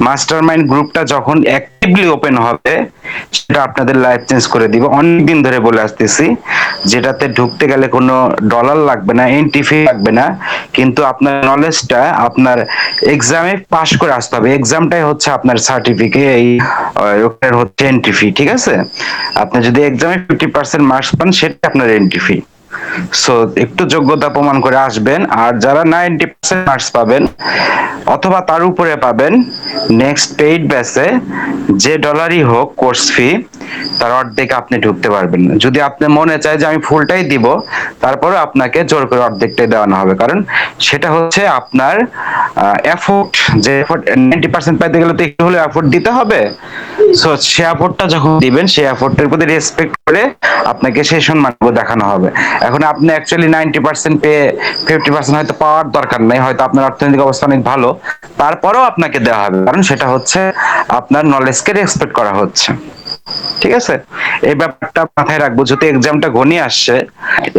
Mastermind গ্রুপটা যখন actively open হবে, সেটা আপনাদের লাইফ চেঞ্জ করে দিবে। অনেকদিন ধরে বলে আসতেছি, যেটাতে ঢুকতে গেলে কোনো ডলার লাগবে না, এন্ট্রি ফি লাগবে না, কিন্তু আপনার নলেজটা আপনার এক্সামে পাশ করে আসতে হবে। এক্সামটাই হচ্ছে আপনার সার্টিফিকেট, এই ওটার হচ্ছে এন্ট্রি ফি, ঠিক আছে? আপনি যদি এক্সামে 50% মার্কস পান, সেটা আপনার এন্ট্রি ফি। সো একটু যোগ্যতা প্রমাণ করে আসবেন। আর যারা 90% মার্কস পাবেন অথবা তার উপরে পাবেন, নেক্সট পেইড ব্যাচে যে ডলারই হোক কোর্স ফি, তার অর্ধেক আপনি ঢুকতে পারবেন না। যদি আপনি মনে চায় যে আমি ফুলটাই দিব, তারপরে আপনাকে জোর করে অর্ধেকটাই দেওয়ানো হবে, কারণ সেটা হচ্ছে আপনার এফোর্ট। যে এফোর্ট 90% পাইতে গেলে তো একটু হলে এফোর্ট দিতে হবে। সো সে এফোর্টটা যখন দিবেন, সেই এফোর্টের প্রতি রেসপেক্ট করে আপনাকে সেই সম্মানগুলো দেখানো হবে। এখন আপনি অ্যাকচুয়ালি 90% পেয়ে 50% হয়তো পাওয়ার দরকার নেই, হয়তো আপনার অর্থনৈতিক অবস্থা অনেক ভালো, তারপরেও আপনাকে দেওয়া হবে, কারণ সেটা হচ্ছে আপনার নলেজকে রেসপেক্ট করা হচ্ছে। ঠিক আছে? এই ব্যাপারটা মাথায় রাখবো, যদি এক্সামটা ঘনিয়ে আসছে।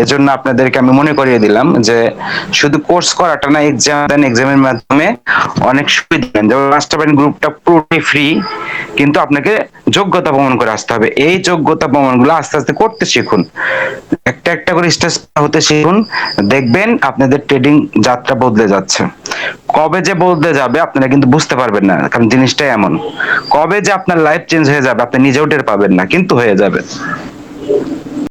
এজন্য আপনাদেরকে আমি মনে করিয়ে দিলাম যে শুধু কোর্স করাটা না, এক্সাম দেন, এক্সামের মাধ্যমে অনেক সুবিধা দেন। যেমন মাস্টারমাইন্ড গ্রুপটা পুরোটাই ফ্রি, কিন্তু আপনাকে যোগ্যতা প্রমাণ করে আসতে হবে। এই যোগ্যতা প্রমাণগুলো আস্তে আস্তে করতে শিখুন, একটা একটা করে স্টেজ হতে শিখুন। দেখবেন আপনাদের ট্রেডিং যাত্রা বদলে যাচ্ছে। কবে যে বদলে যাবে আপনারা কিন্তু বুঝতে পারবেন না, কারণ জিনিসটাই এমন। কবে যে আপনার লাইফ চেঞ্জ হয়ে যাবে আপনি নিজেও টের পাবেন না, কিন্তু হয়ে যাবে।